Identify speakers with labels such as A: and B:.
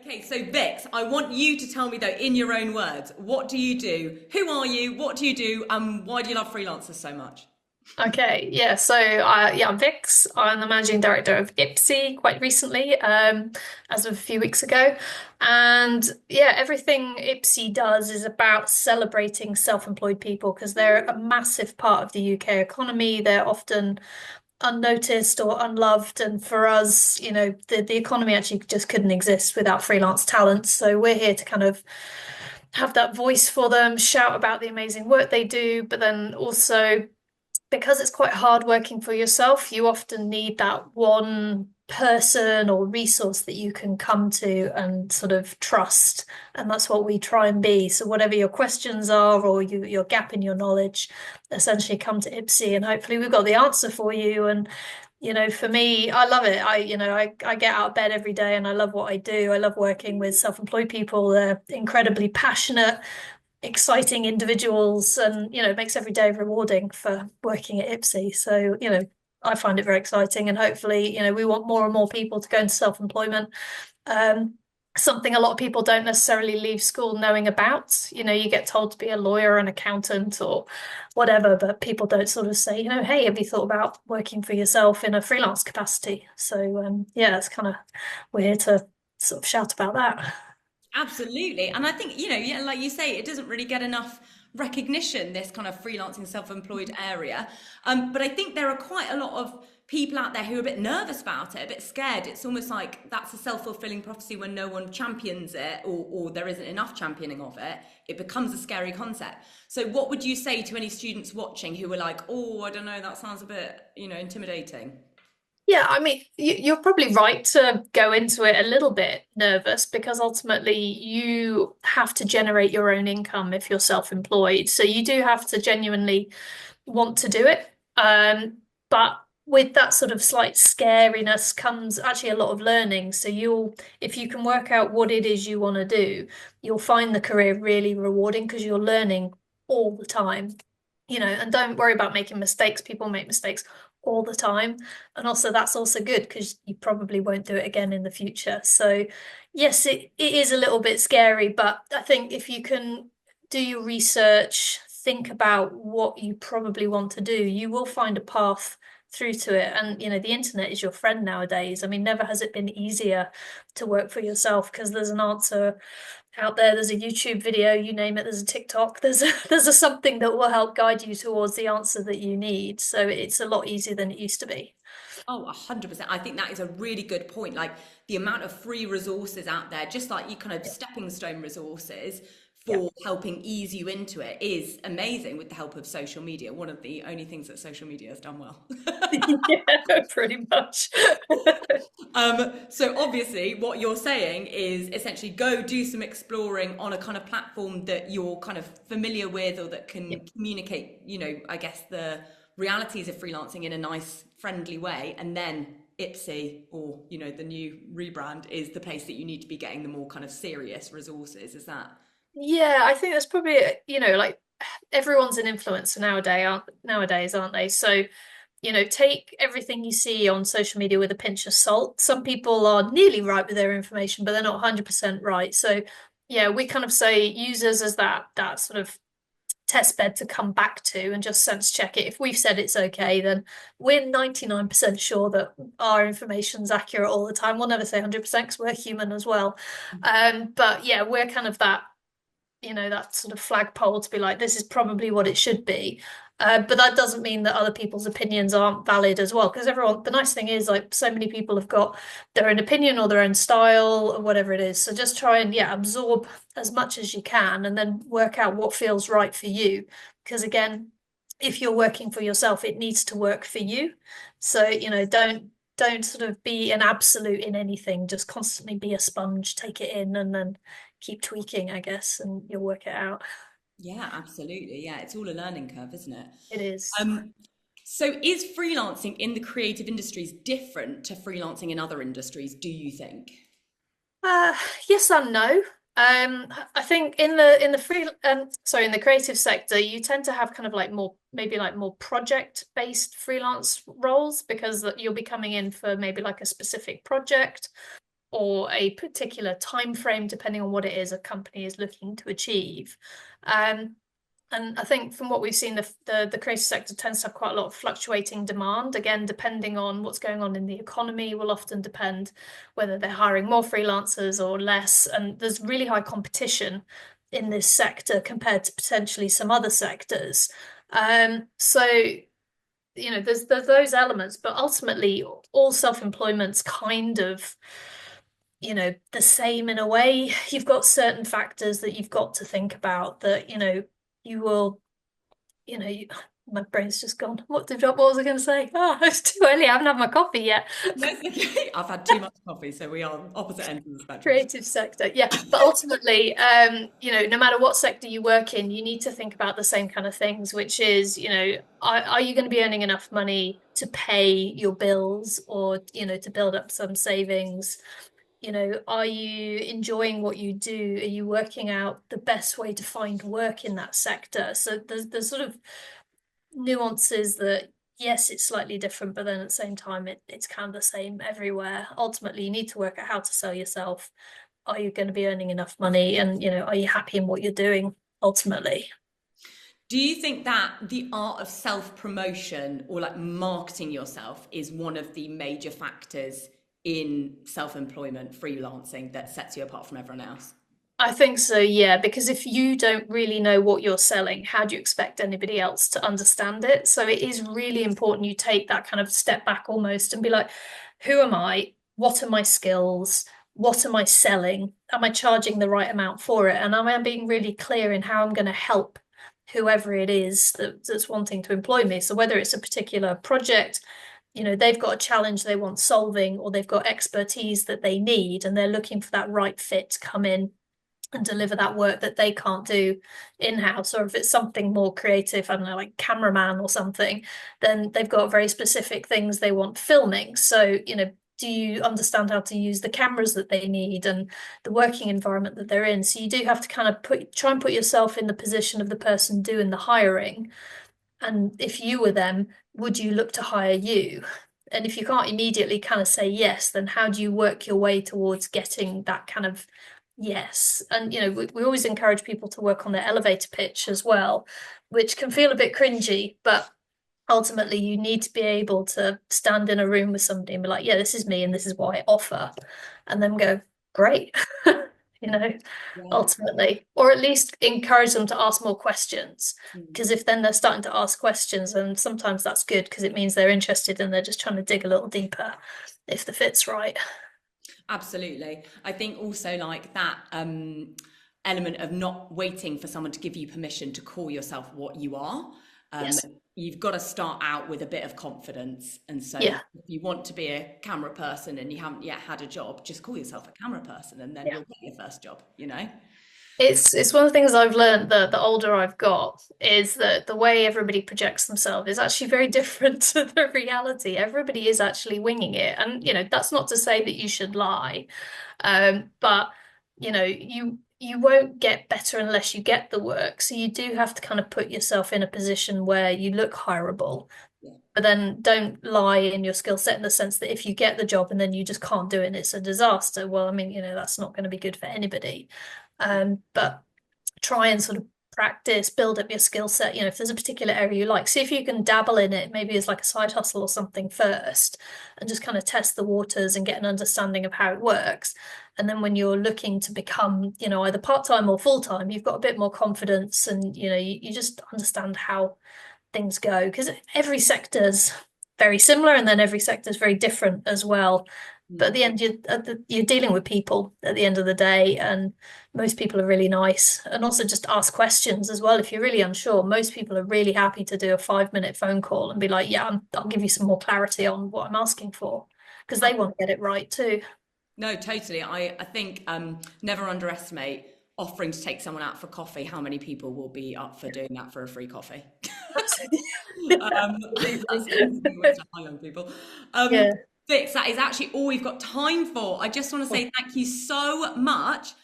A: Okay, so Vix, I want you to tell me though, in your own words, what do you do? Who are you? What do you do? And why do you love freelancers so much?
B: Okay, yeah. I'm Vix. I'm the managing director of IPSI quite recently, as of a few weeks ago. And yeah, everything IPSI does is about celebrating self-employed people because they're a massive part of the UK economy. They're often unnoticed or unloved. And for us, the economy actually just couldn't exist without freelance talent. So we're here to kind of have that voice for them, shout about the amazing work they do, but then also because it's quite hard working for yourself, you often need that one person or resource that you can come to and sort of trust. And that's what we try and be. So whatever your questions are or your gap in your knowledge, essentially come to IPSI and hopefully we've got the answer for you. And for me, I love it. I get out of bed every day and I love what I do. I love working with self-employed people. They're incredibly passionate, exciting individuals, and it makes every day rewarding for working at IPSI. So I find it very exciting, and hopefully we want more and more people to go into self-employment. um, Something a lot of people don't necessarily leave school knowing about. You get told to be a lawyer, an accountant, or whatever, but people don't sort of say, hey, have you thought about working for yourself in a freelance capacity? So yeah, it's kind of, we're here to sort of shout about that.
A: Absolutely. And I think, yeah, like you say, it doesn't really get enough recognition, this kind of freelancing, self-employed area. But I think there are quite a lot of people out there who are a bit nervous about it, a bit scared. It's almost like that's a self-fulfilling prophecy when no one champions it or there isn't enough championing of it. It becomes a scary concept. So what would you say to any students watching who are like, oh, I don't know, that sounds a bit, intimidating?
B: Yeah, I mean, you're probably right to go into it a little bit nervous because ultimately you have to generate your own income if you're self-employed. So you do have to genuinely want to do it. But with that sort of slight scariness comes actually a lot of learning. So if you can work out what it is you want to do, you'll find the career really rewarding because you're learning all the time. And don't worry about making mistakes. People make mistakes all the time. And also that's also good because you probably won't do it again in the future. So yes, it is a little bit scary, but I think if you can do your research, think about what you probably want to do, you will find a path through to it. And the internet is your friend nowadays. I mean, never has it been easier to work for yourself because there's an answer out there. There's a YouTube video, you name it, there's a TikTok, there's a something that will help guide you towards the answer that you need. So it's a lot easier than it used to be.
A: Oh, 100%. I think that is a really good point. Like the amount of free resources out there, just like you kind of stepping stone resources
B: Yeah.
A: for helping ease you into it is amazing with the help of social media. One of the only things that social media has done well.
B: Yeah, pretty much.
A: So obviously what you're saying is essentially go do some exploring on a kind of platform that you're kind of familiar with or that
B: Yeah.
A: can communicate, I guess the realities of freelancing in a nice, friendly way. And then IPSI or, the new rebrand is the place that you need to be getting the more kind of serious resources. Is that?
B: Yeah, I think that's probably, like everyone's an influencer nowadays, aren't they? So take everything you see on social media with a pinch of salt. Some people are nearly right with their information, but they're not 100% right. So, yeah, we kind of say users as that sort of test bed to come back to and just sense check it. If we've said it's okay, then we're 99% sure that our information's accurate all the time. We'll never say 100% because we're human as well. But yeah, we're kind of that sort of flagpole to be like, this is probably what it should be. But that doesn't mean that other people's opinions aren't valid as well, because the nice thing is, like, so many people have got their own opinion or their own style or whatever it is. So just try and, yeah, absorb as much as you can and then work out what feels right for you. Because again, if you're working for yourself, it needs to work for you. So, don't sort of be an absolute in anything. Just constantly be a sponge, take it in, and then keep tweaking, I guess, and you'll work it out.
A: Yeah, absolutely. Yeah, it's all a learning curve, isn't it?
B: It is.
A: Um, so is freelancing in the creative industries different to freelancing in other industries, do you think?
B: Uh, yes and no. I think in the creative sector, you tend to have kind of like more, maybe like more project-based freelance roles because you'll be coming in for maybe like a specific project. or a particular time frame, depending on what it is a company is looking to achieve. Um, and I think from what we've seen, the creative sector tends to have quite a lot of fluctuating demand. Again, depending on what's going on in the economy, will often depend whether they're hiring more freelancers or less. And there's really high competition in this sector compared to potentially some other sectors. So there's those elements, but ultimately, all self-employment's kind of the same in a way. You've got certain factors that you've got to think about that, you will, you know, you, my brain's just gone. What was I going to say? Oh, it's too early. I haven't had my coffee yet.
A: No, it's okay. I've had too much coffee, so we are on opposite ends of the spectrum.
B: Creative sector, yeah. But ultimately, no matter what sector you work in, you need to think about the same kind of things, which is, are you going to be earning enough money to pay your bills or, to build up some savings? Are you enjoying what you do? Are you working out the best way to find work in that sector? So there's sort of nuances that, yes, it's slightly different, but then at the same time, it's kind of the same everywhere. Ultimately, you need to work out how to sell yourself. Are you going to be earning enough money? And, are you happy in what you're doing ultimately?
A: Do you think that the art of self-promotion or like marketing yourself is one of the major factors in self-employment, freelancing that sets you apart from everyone else?
B: I think so, yeah, because if you don't really know what you're selling, how do you expect anybody else to understand it? So it is really important you take that kind of step back almost and be like, who am I? What are my skills? What am I selling? Am I charging the right amount for it? And am I being really clear in how I'm going to help whoever it is that's wanting to employ me? So whether it's a particular project, they've got a challenge they want solving, or they've got expertise that they need, and they're looking for that right fit to come in and deliver that work that they can't do in-house. Or if it's something more creative, I don't know, like cameraman or something, then they've got very specific things they want filming. So, do you understand how to use the cameras that they need and the working environment that they're in? So you do have to kind of try and put yourself in the position of the person doing the hiring. And if you were them, would you look to hire you? And if you can't immediately kind of say yes, then how do you work your way towards getting that kind of yes? And we always encourage people to work on their elevator pitch as well, which can feel a bit cringy, but ultimately you need to be able to stand in a room with somebody and be like, yeah, this is me and this is what I offer, and then go, great. you know
A: Yeah.
B: ultimately, or at least encourage them to ask more questions,
A: Mm.
B: because if then they're starting to ask questions, and sometimes that's good because it means they're interested and they're just trying to dig a little deeper if the fit's right.
A: Absolutely. I think also like that element of not waiting for someone to give you permission to call yourself what you are. Um,
B: Yes.
A: you've got to start out with a bit of confidence. And so
B: Yeah.
A: if you want to be a camera person and you haven't yet had a job, just call yourself a camera person and then
B: Yeah.
A: you'll get your first job.
B: It's one of the things I've learned that the older I've got is that the way everybody projects themselves is actually very different to the reality. Everybody is actually winging it. And, that's not to say that you should lie. But, you won't get better unless you get the work. So you do have to kind of put yourself in a position where you look hireable,
A: Yeah.
B: but then don't lie in your skill set in the sense that if you get the job and then you just can't do it and it's a disaster, well, I mean, that's not going to be good for anybody. But try and sort of practice, build up your skill set. If there's a particular area you like, see if you can dabble in it, maybe as like a side hustle or something first, and just kind of test the waters and get an understanding of how it works. And then when you're looking to become, either part-time or full-time, you've got a bit more confidence, and you just understand how things go, because every sector's very similar and then every sector's very different as well. But at
A: Mm.
B: the end, you're dealing with people at the end of the day, and most people are really nice. And also just ask questions as well. If you're really unsure, most people are really happy to do a 5-minute phone call and be like, yeah, I'll give you some more clarity on what I'm asking for, because they want to get it right too.
A: No, totally. I think never underestimate offering to take someone out for coffee, how many people will be up for doing that for a free coffee.
B: Absolutely.
A: That's
B: Absolutely.
A: an easy way to hire young people. Um,
B: Yeah.
A: Vix, that is actually all we've got time for. I just want to say thank you so much